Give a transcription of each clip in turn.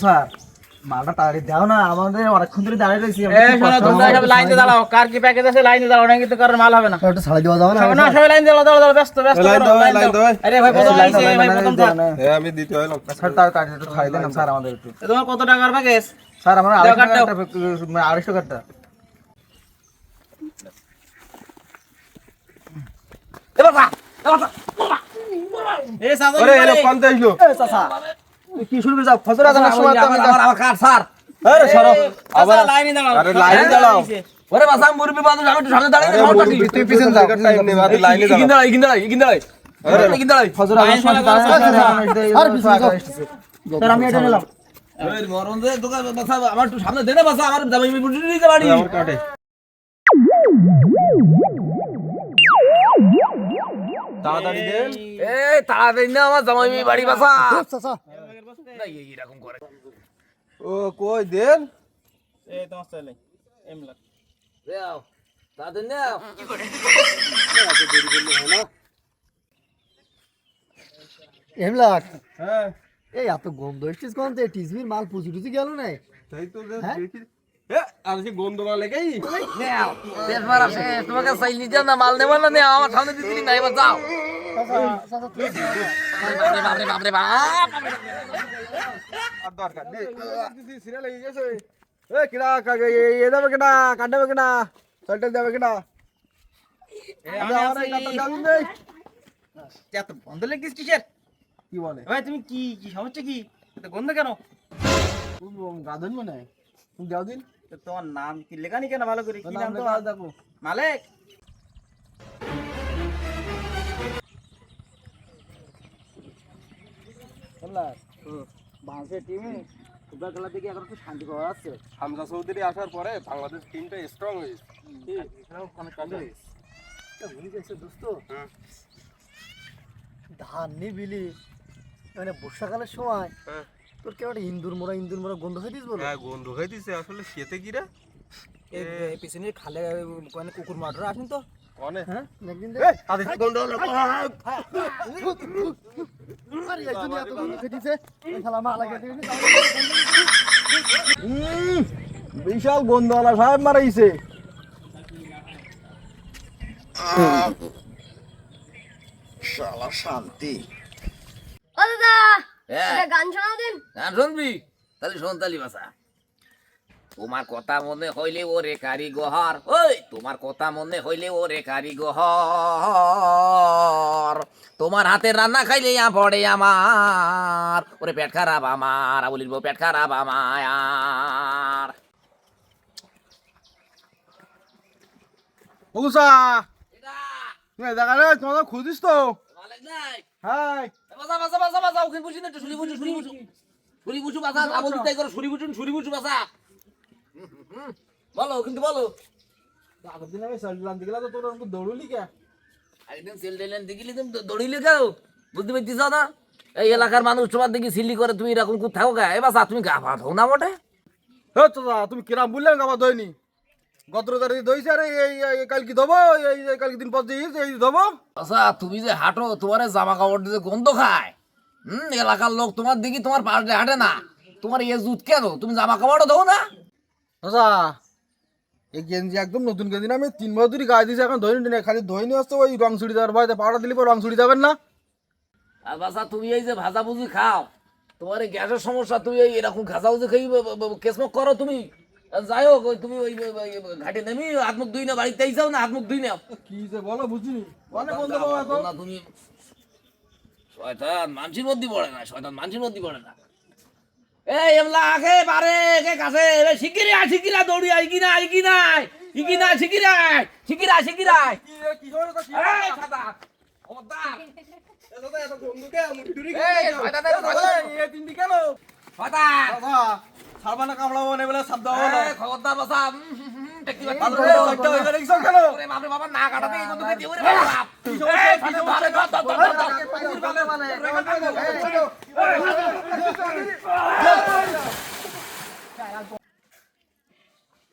Sir মালটা তাড়াতাড়ি দাও না, আমাদের অনেকক্ষণ ধরে দাঁড়িয়ে রয়েছি। লাইনে দাঁড়াও, কার কি প্যাকেজ আছে লাইনে দাঁড়াও, না কিন্তু কারোর মাল হবে না। একটু ছাড়াই দেওয়া যাবে না? না সবাই লাইন দাঁড়াও, দাঁড়াও ব্যস্ত ব্যস্ত আরে ভাই প্রথম আইছে ভাই প্রথম থাক। আমি দিতে হইলাম স্যার তাড়াতাড়ি একটু ছাড়াই দেন স্যার আমাদের একটু। তোমার কত টাকার প্যাকেজ? স্যার আমার দাও, কাট দাও। 250 টাকাটা। এবার বাবা এই সাদা আরে এলো কোন দেইলো এ চাচা তুই কি শুরু করে যাও? ফজর আজানের সময় তো আমি আমার কাট স্যার। আরে সরো আবার লাইনে দাঁড়াও। আরে লাইনে দাঁড়াও। ওরে বাসা মুরবি বাদু আমি একটু সামনে দাঁড়াই তুই পিছন যাও টাইম নেই আরে লাইনে দাঁড়াও ইগিন দাঁড়াই ফজর আজানের সময় আর স্যার আমি এটা নিলাম। এই মরণ দে দোকান বাসা আমার একটু সামনে দে না বাসা আমার দামি বুঝি দিতে পারি। আমার কাটে তাড়াতাড়ি দেন এই তাড়াতাড়ি না আমার জামাই বাড়ি বাসা। চাচা না এরকম করে ও কই দেন এই তোমার চাইলে এম লাখ দাও তাড়াতাড়ি নাও। এমলাক হ্যাঁ এই এত গন্ধ এসছিস কোন থেকে? টিসমির মাল পুজি টুজি গেল না? তাই তো হ্যাঁ? দেখি এ আর যে গন্ধ না লেগেই নাও দেশ মারা সে তোমাকে চাই নিতে না মাল নেব না নাও আমার সামনে দিতে না এবার যাও। চাচা তুই বাপরে বাপরে বাপ আর দরকার নেই দিদি সিরিয়াল লেগে গেছে এ কিডা কাগে এ দেবে কিডা কাটবে কিডা চলতে দেবে কিডা আমি আমার এই কাটা জানুন দেই এত বন্ধ লেগেছিস কিসের? কি বলে ভাই তুমি কি কি সমস্যা কি এত গন্ধ কেন? গাদন মানে তুমি দাও দিন তো তোমার নাম কি লেখা নি কেন ভালো করে? কি নাম নাম তোমার? দেখো মালিক বাংলাদেশের টিমে ফুটবল খেলা দেখে এখন একটু শান্তি পাওয়া যাচ্ছে। হামজা চৌধুরী আসার পরে বাংলাদেশ টিমটা স্ট্রং হয়েছে ভুলে গেছে দোস্ত, ধান নিবিলি মানে বর্ষাকালের সময় হ্যাঁ তোর কেউ একটা ইন্দুর মোড়া গন্ধ হয়ে দিস বলো? হ্যাঁ গন্ধ হয়ে দিছে আসলে শীতে কি রে এই পিছনে খালে মানে কুকুর মাঠরা আসেন তো অনেক হ্যাঁ একদিন দেখ তাদের গন্ধ হলো আরে একদিন এত গন্ধ খেয়ে দিছে শালা মা লাগে দিবি। বিশাল গন্ধওয়ালা সাহেব মারাইছে শালা শান্তি। ও দাদা হ্যাঁ একটা গান শোনাও দিন। গান শুনবি তাহলে শোন তালি বাসা। তোমার কথা মনে হইলে ওরে কারিগর, ওই তোমার কথা মনে হইলে ওরে কারিগর, তোমার হাতের রান্না খাইলে পড়ে আমার ওরে পেট খারাপ আমার, বলির বউ পেট খারাপ আমার। ওগুসা দেখা রে তোমার খুঁজিস তো হাই বাসা বাসা বাসা বাসা ওখানে বুঝি না একটু শুনি বুঝু শুনি বুঝু শুনি বুঝু বাসা আবল দিতাই করো শুনি বুঝুন শুনি বুঝু বাসা। বলো কিন্তু বলো আগের দিন আমি সাইডলাম দেখলা তো তোর আমাকে দৌড়লি কে একদিন সেল টেলেন দেখিলি তুমি দৌড়িলে কেউ বুঝতে পারছিস না? এই এলাকার মানুষ তোমার দেখি সিলি করে তুমি এরকম কোথাও থাকো গা? এ বাসা তুমি গা ভাত হও না মোটে? হে চাচা তুমি কিরাম বললেন গাবা দইনি গত তারিখ দইছে আরে এই কাল কি দেবো এই কালকে দিন পর দিই এই দেবো বাসা তুমি যে হাঁটো তোমার এই জামা কাপড় দিয়ে গন্ধ খায়। এলাকার লোক তোমার দেখি তোমার পাশে হাঁটে না, তোমার এ জুত কেন? তুমি জামা কাপড়ও দাও না? চাচা এই গেঞ্জি একদম নতুন গেঞ্জি না আমি 3 বছর ধরে গায়ে দিয়েছি এখন ধইনি না খালি ধইনি আসছে ওই রং ছুড়ি দেওয়ার ভয়তে পাউডার দিলে পর রং ছুড়ি যাবেন না আর বাসা তুমি এই যে ভাজা ভুজি খাও, তোমার এই গ্যাসের সমস্যা, তুমি এই এরকম খাজা ভুজি খাই কেসমক করো তুমি। যাই হোক ওই তুমি ওই ঘাটে নেমি হাত মুখ ধুই না, বাড়িতেই যাও না হাত মুখ ধুই না। কি যে বলো বুঝিনি অনেক বন্ধ পাবো এখন না তুমি শয়তান মানুষের মধ্যে পড়ে না, শয়তান মানুষের মধ্যে পড়ে না। এই এমলা আগে বারে কে কাছে শিগগিরি আয়, শিগগিরি আয়, দৌড়ি আয় কি না আয় কি না কি না শিগগিরি আয়, শিগগিরি আয়, শিগগিরি আয়। কি করে তো এই শয়তান খবরদার দাদা এত বন্ধু কে মুড়ি টুরি এই শয়তান এই তিনটি কেন শয়তান দাদা সাবানা কামড়াবো না বলে শব্দ হলো এই খবরদার বাসা দেখতে ভালো পাচ্ছি করে একটা হয়ে গেছে কেন ওরে বাপরে বাবা না কাটাতে এই বন্ধুকে দিয়ে ওরে বাপ এই শয়তান ধরে ধর ধর ধর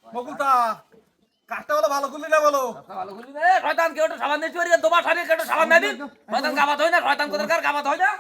বকুলতা কাটতে হলো ভালো করলি না বলো ভালো বলি রে শয়তান কেউ তো সাবান দিতে পারি দোবা শাড়ি কেউ সাবান নাই দিন শয়তান গাবাত হয় না, শয়তান কোথাকার গাবাত হয় না।